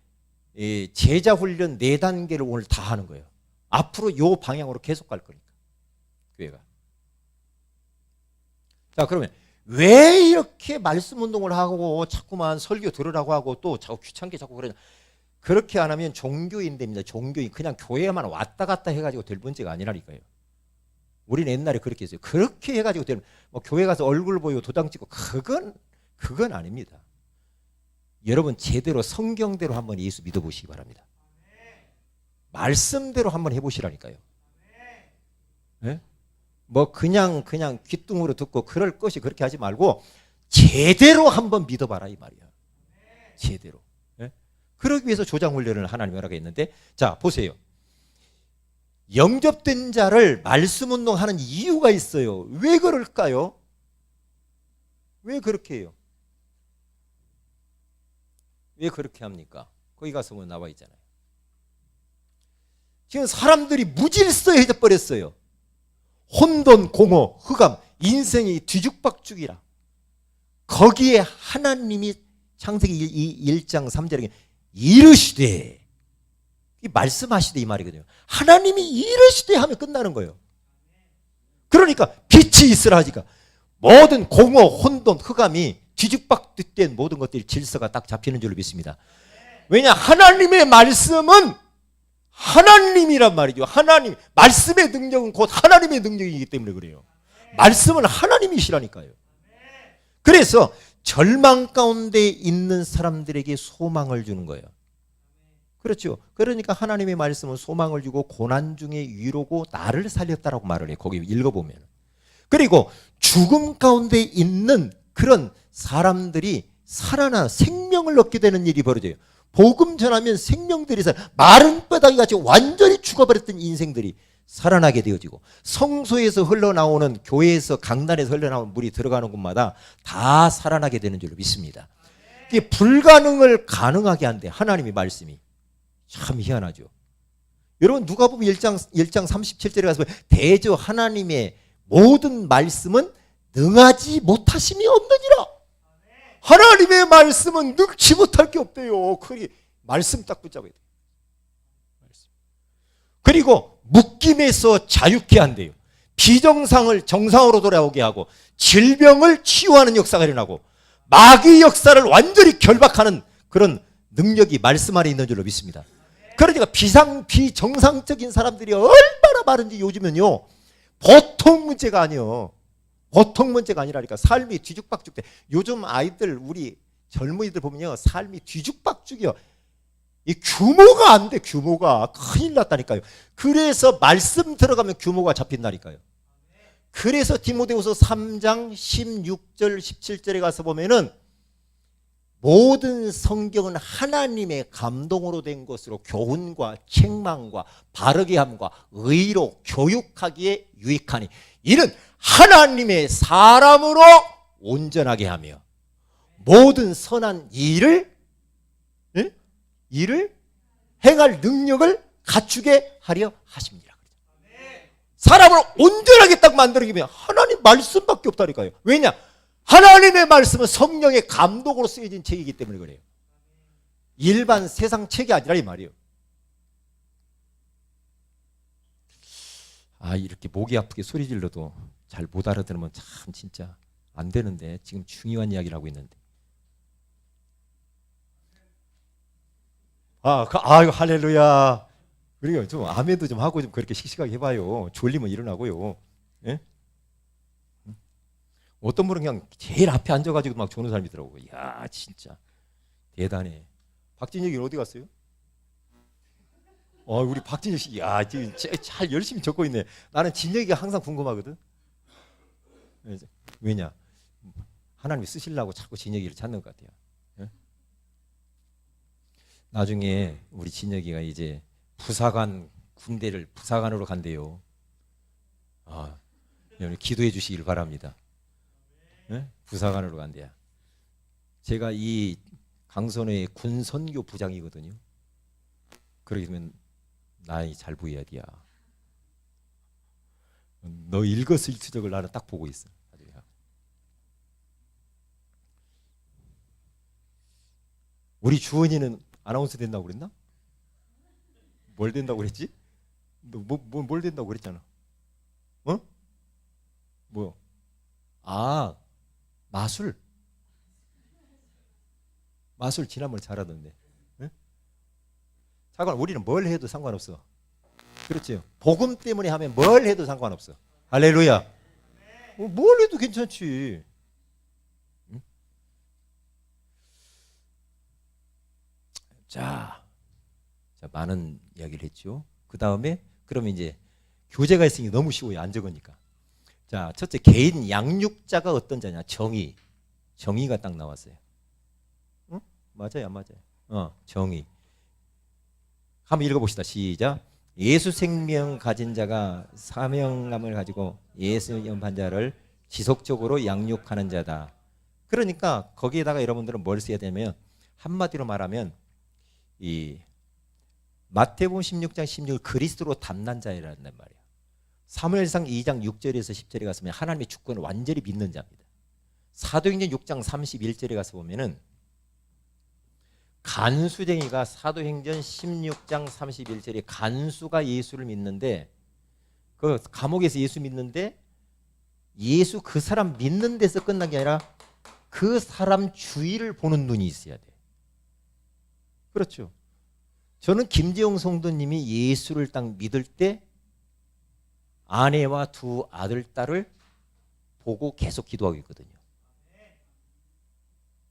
제자 훈련 4단계를 오늘 다 하는 거예요. 앞으로 요 방향으로 계속 갈 거니까 교회가. 자, 그러면 왜 이렇게 말씀 운동을 하고 자꾸만 설교 들으라고 하고 또 자꾸 귀찮게 자꾸 그러냐. 그렇게 안 하면 종교인 됩니다. 종교인. 그냥 교회에만 왔다 갔다 해가지고 될 문제가 아니라니까요. 우리는 옛날에 그렇게 했어요. 그렇게 해가지고 되면 뭐 교회 가서 얼굴 보이고 도장 찍고 그건 아닙니다. 여러분 제대로 성경대로 한번 예수 믿어보시기 바랍니다. 말씀대로 한번 해보시라니까요. 네? 뭐 그냥 귓등으로 듣고 그럴 것이 그렇게 하지 말고 제대로 한번 믿어봐라 이 말이야. 제대로. 네? 그러기 위해서 조장훈련을 하나님이 허락했는데, 자 보세요. 영접된 자를 말씀 운동하는 이유가 있어요. 왜 그럴까요? 왜 그렇게 해요? 왜 그렇게 합니까? 거기 가서 뭐 나와 있잖아요. 지금 사람들이 무질서해져 버렸어요. 혼돈, 공허, 흑암, 인생이 뒤죽박죽이라. 거기에 하나님이 창세기 1장 3절에 이르시되, 이 말씀하시되 이 말이거든요. 하나님이 이르시되 하면 끝나는 거예요. 그러니까 빛이 있으라 하니까 모든 공허, 혼돈, 흑암이 뒤죽박죽된 모든 것들이 질서가 딱 잡히는 줄로 믿습니다. 왜냐? 하나님의 말씀은 하나님이란 말이죠. 하나님, 말씀의 능력은 곧 하나님의 능력이기 때문에 그래요. 말씀은 하나님이시라니까요. 그래서 절망 가운데 있는 사람들에게 소망을 주는 거예요. 그렇죠. 그러니까 하나님의 말씀은 소망을 주고 고난 중에 위로고 나를 살렸다라고 말을 해요. 거기 읽어보면. 그리고 죽음 가운데 있는 그런 사람들이 살아나 생명을 얻게 되는 일이 벌어져요. 복음 전하면 생명들이 마른 뼈다귀 같이 완전히 죽어버렸던 인생들이 살아나게 되어지고, 성소에서 흘러나오는, 교회에서 강단에서 흘러나오는 물이 들어가는 곳마다 다 살아나게 되는 줄로 믿습니다. 이게 불가능을 가능하게 한대, 하나님의 말씀이. 참 희한하죠. 여러분 누가복음 1장 37절에 가서 대저 하나님의 모든 말씀은 능하지 못하심이 없느니라. 하나님의 말씀은 능치 못할 게 없대요. 그게 말씀 딱 붙잡아야 돼요. 그리고 묶임에서 자유케 한대요. 비정상을 정상으로 돌아오게 하고 질병을 치유하는 역사가 일어나고 마귀 역사를 완전히 결박하는 그런 능력이 말씀 안에 있는 줄로 믿습니다. 그러니까 비정상적인 사람들이 얼마나 많은지 요즘은요, 보통 문제가 아니에요. 보통 문제가 아니라니까. 삶이 뒤죽박죽돼. 요즘 아이들, 우리 젊은이들 보면요, 삶이 뒤죽박죽이요. 이 규모가 안 돼. 규모가 큰일 났다니까요. 그래서 말씀 들어가면 규모가 잡힌다니까요. 그래서 디모데후서 3장 16절 17절에 가서 보면은 모든 성경은 하나님의 감동으로 된 것으로 교훈과 책망과 바르게 함과 의로 교육하기에 유익하니 이는 하나님의 사람으로 온전하게 하며 모든 선한 일을 행할 능력을 갖추게 하려 하십니다. 사람을 온전하게 딱 만들기 위해 하나님 말씀밖에 없다니까요. 왜냐? 하나님의 말씀은 성령의 감독으로 쓰여진 책이기 때문에 그래요. 일반 세상 책이 아니라 이 말이에요. 아, 이렇게 목이 아프게 소리 질러도 잘 못 알아들으면 참 진짜 안 되는데, 지금 중요한 이야기를 하고 있는데. 아유 할렐루야. 그리고 좀 아멘도 좀 하고 좀 그렇게 씩씩하게 해봐요. 졸리면 일어나고요. 예? 어떤 분은 그냥 제일 앞에 앉아가지고 막 조는 사람이 있더라고. 이야 진짜 대단해. 박진혁이 어디 갔어요? 우리 박진혁 씨, 야 지금 잘 열심히 적고 있네. 나는 진혁이가 항상 궁금하거든. 왜냐? 하나님이 쓰시려고 자꾸 진혁이를 찾는 것 같아요. 예? 나중에 우리 진혁이가 이제 부사관 군대를 부사관으로 간대요. 아, 여러분 기도해 주시길 바랍니다. 네? 부사관으로 간대요. 제가 이 강선의 군선교 부장이거든요. 그러면 나이 잘 보여야 돼야. 너 일거수일투족을 나는 딱 보고 있어. 우리 주원이는 아나운서 된다고 그랬나? 뭘 된다고 그랬지? 너 뭘 된다고 그랬잖아. 어? 뭐? 아, 마술. 마술 지난번에 잘하던데. 응? 상관 우리는 뭘 해도 상관없어. 그렇죠. 복음 때문에 하면 뭘 해도 상관없어. 할렐루야. 뭘 해도 괜찮지. 응? 자, 많은 이야기를 했죠. 그 다음에 그러면 이제 교재가 있으니 너무 쉬워요. 안 적으니까. 자, 첫째 개인 양육자가 어떤 자냐? 정의. 정의가 딱 나왔어요. 응? 맞아요, 안 맞아요? 정의. 한번 읽어봅시다. 시작. 예수 생명 가진 자가 사명감을 가지고 예수 연판 자를 지속적으로 양육하는 자다. 그러니까 거기에다가 여러분들은 뭘 써야 되냐면 한마디로 말하면 이 마태복음 16장 16을 그리스도로 담는 자이라는 말이에요. 사무엘상 2장 6절에서 10절에 가서 보면 하나님의 주권을 완전히 믿는 자입니다. 사도행전 6장 31절에 가서 보면은 간수쟁이가 사도행전 16장 31절에 간수가 예수를 믿는데 그 감옥에서 예수 믿는데 예수 그 사람 믿는 데서 끝난 게 아니라 그 사람 주위를 보는 눈이 있어야 돼. 그렇죠. 저는 김재용 성도님이 예수를 딱 믿을 때 아내와 두 아들, 딸을 보고 계속 기도하고 있거든요.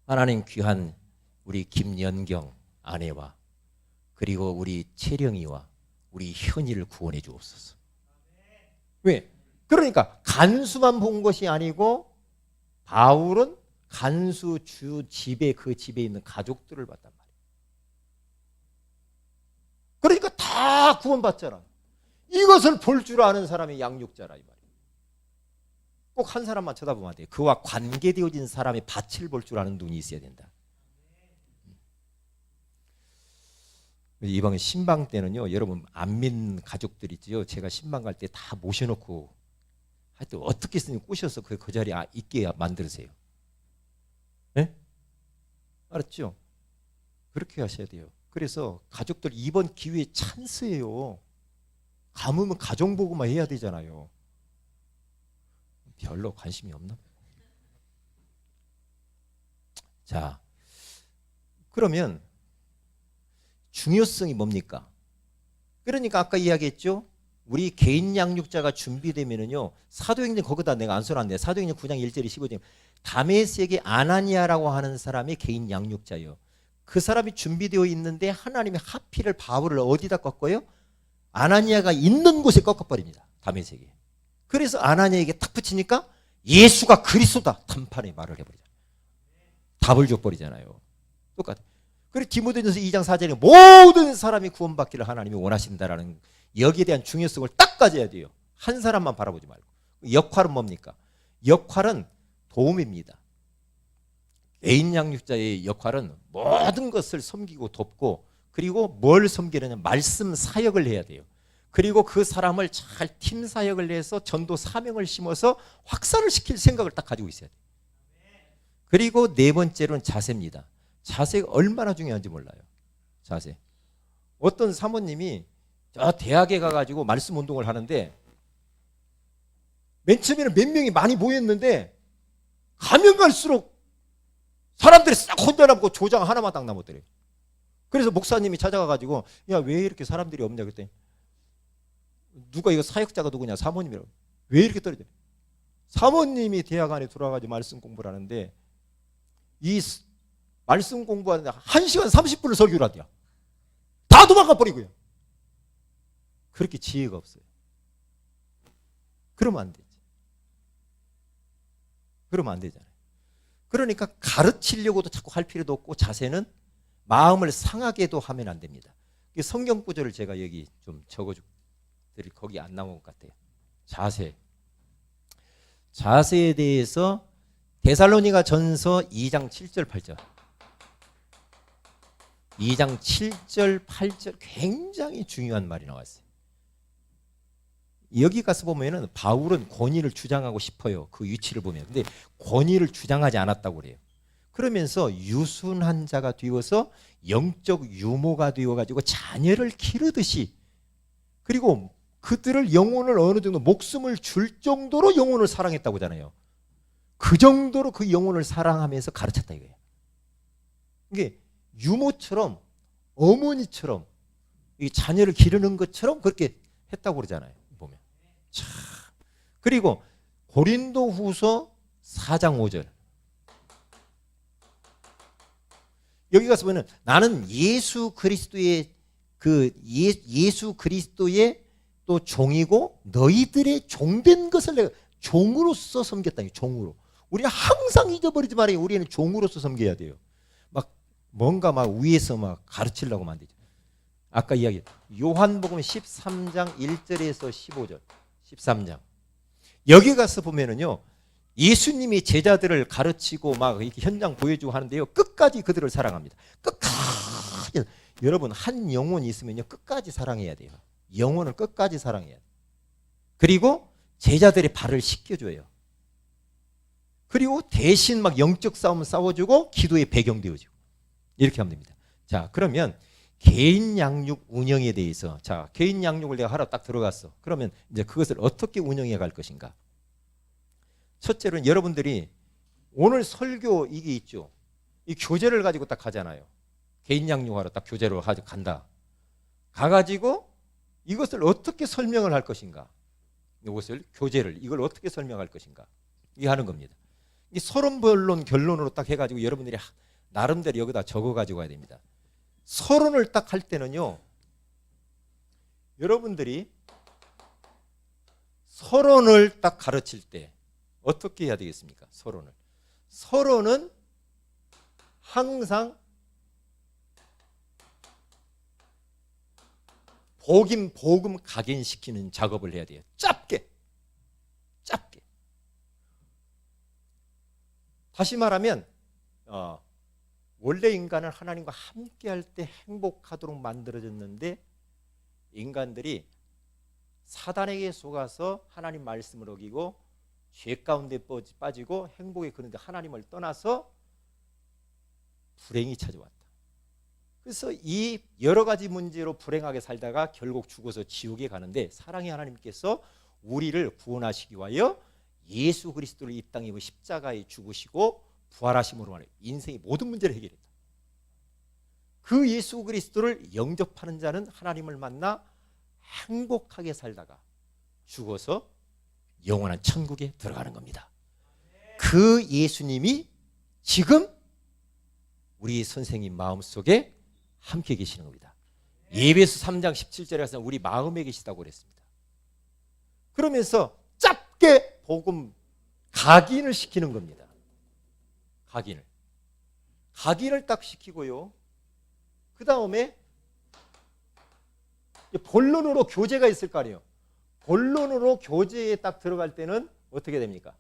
하나님 귀한 우리 김연경 아내와 그리고 우리 채령이와 우리 현이를 구원해 주옵소서. 왜? 그러니까 간수만 본 것이 아니고 바울은 간수 주 집에 그 집에 있는 가족들을 봤단 말이에요. 그러니까 다 구원받잖아. 이것을 볼 줄 아는 사람이 양육자라 이 말이에요. 꼭 한 사람만 쳐다보면 안 돼요. 그와 관계되어진 사람의 밭을 볼 줄 아는 눈이 있어야 된다. 이번 신방 때는요, 여러분 안 믿는 가족들 있죠. 제가 신방 갈 때 다 모셔놓고 하여튼 어떻게 쓰니 꼬셔서 그 자리에 있게 만들으세요. 네? 알았죠? 그렇게 하셔야 돼요. 그래서 가족들 이번 기회에 찬스예요. 가뭄은 가정보고만 해야 되잖아요. 별로 관심이 없나? 자, 그러면 중요성이 뭡니까? 그러니까 아까 이야기했죠. 우리 개인 양육자가 준비되면은요. 사도행전 거기다 내가 안 써놨네. 사도행전 9장 1절에 15절. 다메섹의 아나니아라고 하는 사람이 개인 양육자예요. 그 사람이 준비되어 있는데 하나님이 하필을 바울을 어디다 꺾어요? 아나니아가 있는 곳에 꺾어버립니다. 다메섹에. 그래서 아나니아에게 탁 붙이니까 예수가 그리스도다. 단판에 말을 해버리잖아요. 답을 줘버리잖아요. 똑같아요. 그리고 디모데전서 2장 4절에 모든 사람이 구원받기를 하나님이 원하신다라는 여기에 대한 중요성을 딱 가져야 돼요. 한 사람만 바라보지 말고. 역할은 뭡니까? 역할은 도움입니다. 개인 양육자의 역할은 모든 것을 섬기고 돕고 그리고 뭘 섬기느냐? 말씀 사역을 해야 돼요. 그리고 그 사람을 잘 팀 사역을 해서 전도 사명을 심어서 확산을 시킬 생각을 딱 가지고 있어야 돼요. 그리고 네 번째로는 자세입니다. 자세가 얼마나 중요한지 몰라요. 자세. 어떤 사모님이 저 대학에 가가지고 말씀 운동을 하는데 맨 처음에는 몇 명이 많이 모였는데 가면 갈수록 사람들이 싹 혼자 남고 조장 하나만 딱 남았더래요. 그래서 목사님이 찾아가가지고 야, 왜 이렇게 사람들이 없냐 그랬더니 누가 이거 사역자가 누구냐? 사모님이라고. 왜 이렇게 떨어져? 사모님이 대학 안에 들어와가지고 말씀 공부를 하는데 이 말씀 공부하는데 1시간 30분을 설교를 하대요. 다 도망가 버리고요. 그렇게 지혜가 없어요. 그러면 안 되지. 그러면 안 되잖아요. 그러니까 가르치려고도 자꾸 할 필요도 없고 자세는 마음을 상하게도 하면 안 됩니다. 성경 구절을 제가 여기 좀 적어줄 거기 안 나온 것 같아요. 자세에 대해서 데살로니가 전서 2장 7절 8절 2장 7절 8절 굉장히 중요한 말이 나왔어요. 여기 가서 보면은 바울은 권위를 주장하고 싶어요. 그 위치를 보면. 근데 권위를 주장하지 않았다고 그래요. 그러면서 유순한 자가 되어서 영적 유모가 되어가지고 자녀를 기르듯이, 그리고 그들을 영혼을 어느 정도 목숨을 줄 정도로 영혼을 사랑했다고 하잖아요. 그 정도로 그 영혼을 사랑하면서 가르쳤다 이거예요. 이게 유모처럼 어머니처럼 이 자녀를 기르는 것처럼 그렇게 했다고 그러잖아요. 보면. 참. 그리고 고린도후서 4장 5절. 여기 가서 보면 나는 예수 그리스도의 예수 그리스도의 또 종이고 너희들의 종된 것을 내가 종으로서 섬겼다. 종으로. 우리는 항상 잊어버리지 말아요. 우리는 종으로서 섬겨야 돼요. 막 뭔가 막 위에서 막 가르치려고 하면 안 되죠. 아까 이야기 요한복음 13장 1절에서 15절 13장 여기 가서 보면은요 예수님이 제자들을 가르치고 막 이렇게 현장 보여주고 하는데요 끝까지 그들을 사랑합니다. 끝까지. 여러분 한 영혼이 있으면요 끝까지 사랑해야 돼요. 영혼을 끝까지 사랑해야 돼요. 그리고 제자들의 발을 씻겨줘요. 그리고 대신 막 영적 싸움을 싸워주고 기도의 배경 되어주고 이렇게 하면 됩니다. 자, 그러면 개인 양육 운영에 대해서, 자, 개인 양육을 내가 하러 딱 들어갔어. 그러면 이제 그것을 어떻게 운영해 갈 것인가? 첫째로는 여러분들이 오늘 설교 이게 있죠. 이 교재를 가지고 딱 가잖아요. 개인 양육하러 딱 교재로 간다. 가가지고 이것을 어떻게 설명을 할 것인가? 이것을 교재를 이걸 어떻게 설명할 것인가? 이게 하는 겁니다. 이 서론변론 결론으로 딱 해가지고 여러분들이 나름대로 여기다 적어가지고 가야 됩니다. 서론을 딱 할 때는요, 여러분들이 서론을 딱 가르칠 때 어떻게 해야 되겠습니까? 서론은 항상 복음 각인시키는 작업을 해야 돼요. 짧게. 다시 말하면 원래 인간은 하나님과 함께할 때 행복하도록 만들어졌는데 인간들이 사단에게 속아서 하나님 말씀을 어기고 죄 가운데 빠지고 행복에 그런데 하나님을 떠나서 불행이 찾아왔다. 그래서 이 여러 가지 문제로 불행하게 살다가 결국 죽어서 지옥에 가는데 사랑의 하나님께서 우리를 구원하시기 위하여 예수 그리스도를 이 땅에 십자가에 죽으시고 부활하심으로 말해 인생의 모든 문제를 해결했다. 그 예수 그리스도를 영접하는 자는 하나님을 만나 행복하게 살다가 죽어서 영원한 천국에 들어가는 겁니다. 그 예수님이 지금 우리 선생님 마음속에 함께 계시는 겁니다. 예배서 3장 17절에 가서 우리 마음에 계시다고 그랬습니다. 그러면서 짧게 복음 각인을 시키는 겁니다. 각인을 딱 시키고요. 그 다음에 본론으로 교재가 있을 거 아니에요. 본론으로 교재에 딱 들어갈 때는 어떻게 됩니까?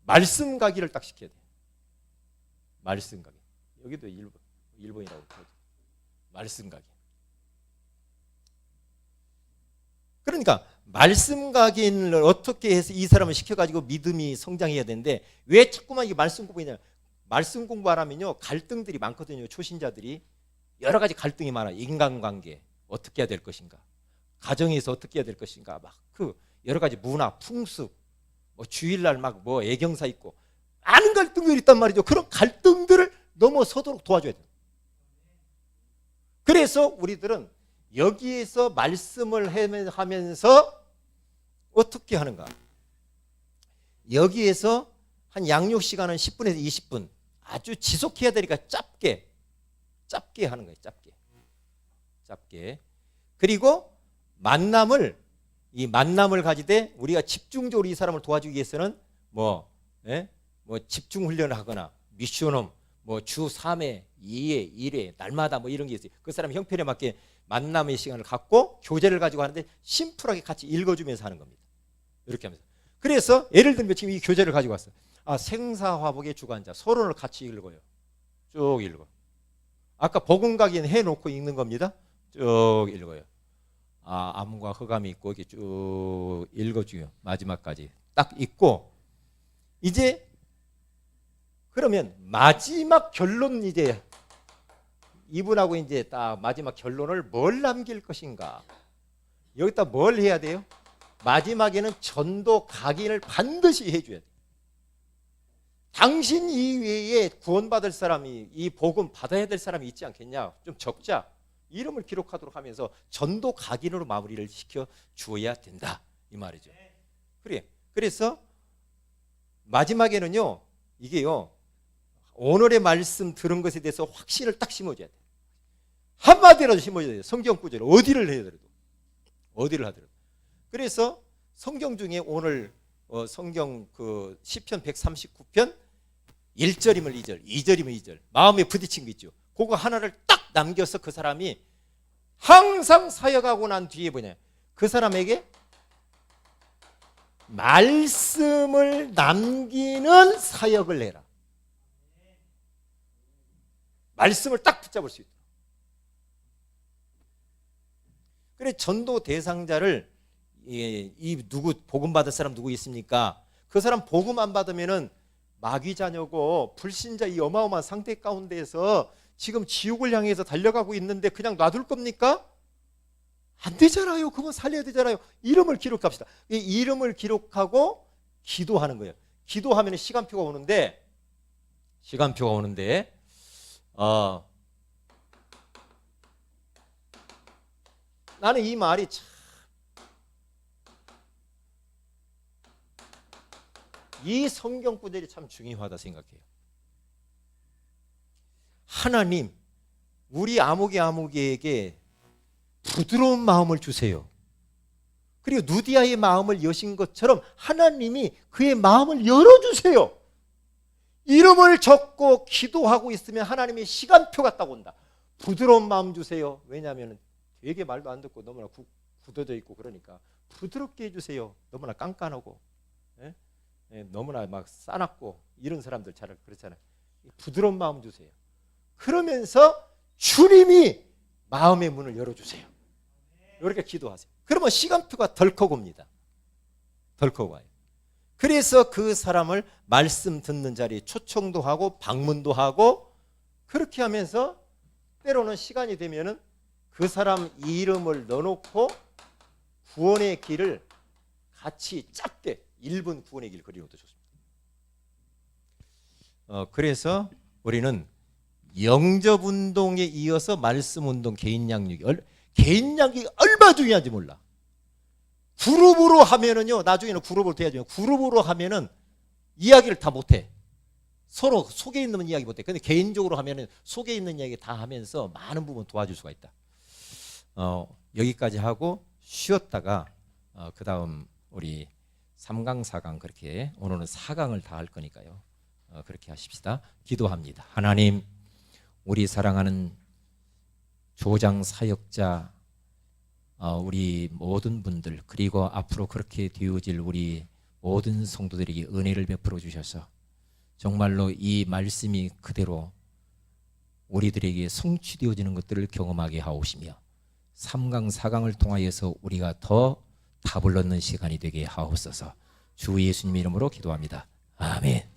말씀 각인을 딱 시켜야 돼요. 말씀 각인. 여기도 일본이라고 그러죠. 말씀 각인. 그러니까 말씀 각인을 어떻게 해서 이 사람을 시켜가지고 믿음이 성장해야 되는데 왜 자꾸만 이 말씀 공부냐? 말씀 공부 안 하면요 갈등들이 많거든요. 초신자들이 여러 가지 갈등이 많아요. 인간관계 어떻게 해야 될 것인가, 가정에서 어떻게 해야 될 것인가, 막 그 여러 가지 문화, 풍습, 뭐 주일날 막 뭐 애경사 있고 많은 갈등들이 있단 말이죠. 그런 갈등들을 넘어서도록 도와줘야 돼요. 그래서 우리들은 여기에서 말씀을 하면서 어떻게 하는가? 여기에서 한 양육 시간은 10분에서 20분 아주 지속해야 되니까 짧게 하는 거예요. 짧게. 그리고 만남을 가지되 우리가 집중적으로 이 사람을 도와주기 위해서는 뭐 집중 훈련을 하거나 미션홈 뭐 주 3회, 2회, 1회 날마다 뭐 이런 게 있어요. 그 사람 형편에 맞게 만남의 시간을 갖고 교재를 가지고 하는데 심플하게 같이 읽어주면서 하는 겁니다. 이렇게 하면서. 그래서 예를 들면 지금 이 교재를 가지고 왔어요. 생사화복의 주관자 서론을 같이 읽어요. 쭉 읽어. 아까 복음각인 해놓고 읽는 겁니다. 쭉 읽어요. 암과 흑암이 있고 이렇게 쭉 읽어줘요. 마지막까지 딱 읽고 이제 그러면 마지막 결론 이제 이분하고 이제 딱 마지막 결론을 뭘 남길 것인가? 여기다 뭘 해야 돼요? 마지막에는 전도 각인을 반드시 해줘야 돼요. 당신 이외에 구원받을 사람이 이 복음 받아야 될 사람이 있지 않겠냐? 좀 적자. 이름을 기록하도록 하면서 전도 각인으로 마무리를 시켜 주어야 된다. 이 말이죠. 그래서 마지막에는요. 이게요. 오늘의 말씀 들은 것에 대해서 확신을 딱 심어줘야 돼요. 한마디라도 심어줘야 돼요. 성경 구절 어디를 해더라도. 어디를 하더라도. 그래서 성경 중에 오늘 성경 그 시편 139편 1절이면 2절, 2절이면 2절 마음에 부딪힌 거 있죠. 그거 하나를 딱 남겨서 그 사람이 항상 사역하고 난 뒤에 뭐냐, 그 사람에게 말씀을 남기는 사역을 해라. 말씀을 딱 붙잡을 수 있다. 그래 전도 대상자를 이 누구 복음 받을 사람 누구 있습니까? 그 사람 복음 안 받으면은 마귀 자녀고 불신자 이 어마어마한 상태 가운데에서 지금 지옥을 향해서 달려가고 있는데 그냥 놔둘 겁니까? 안 되잖아요. 그건 살려야 되잖아요. 이름을 기록합시다. 이 이름을 기록하고 기도하는 거예요. 기도하면 시간표가 오는데 나는 이 말이 참 이 성경 구절이 참 중요하다 생각해요. 하나님, 우리 아무개에게 부드러운 마음을 주세요. 그리고 누디아의 마음을 여신 것처럼 하나님이 그의 마음을 열어주세요. 이름을 적고 기도하고 있으면 하나님이 시간표가 딱 온다. 부드러운 마음 주세요. 왜냐하면 되게 말도 안 듣고 너무나 굳어져 있고 그러니까 부드럽게 해주세요. 너무나 깐깐하고 너무나 막 싸납고 이런 사람들 잘 그렇잖아요. 부드러운 마음 주세요. 그러면서 주님이 마음의 문을 열어주세요. 이렇게 기도하세요. 그러면 시간표가 덜컥 옵니다. 덜컥 와요. 그래서 그 사람을 말씀 듣는 자리에 초청도 하고 방문도 하고 그렇게 하면서 때로는 시간이 되면은 그 사람 이름을 넣어놓고 구원의 길을 같이 짧게 1분 구원의 길 그리워도 좋습니다. 그래서 우리는 영접운동에 이어서 말씀운동, 개인양육이 얼마나 중요한지 몰라. 그룹으로 하면은요, 나중에는 그룹으로 돼야죠. 그룹으로 하면은 이야기를 다 못해. 서로 속에 있는 이야기 못해. 근데 개인적으로 하면은 속에 있는 이야기 다 하면서 많은 부분 도와줄 수가 있다. 여기까지 하고 쉬었다가 그 다음 우리 3강, 4강 그렇게 오늘은 4강을 다 할 거니까요. 그렇게 하십시다. 기도합니다. 하나님, 우리 사랑하는 조장 사역자 우리 모든 분들 그리고 앞으로 그렇게 되어질 우리 모든 성도들에게 은혜를 베풀어 주셔서 정말로 이 말씀이 그대로 우리들에게 성취되어지는 것들을 경험하게 하옵시며 3강, 4강을 통하여서 우리가 더 답을 얻는 시간이 되게 하옵소서. 주 예수님 이름으로 기도합니다. 아멘.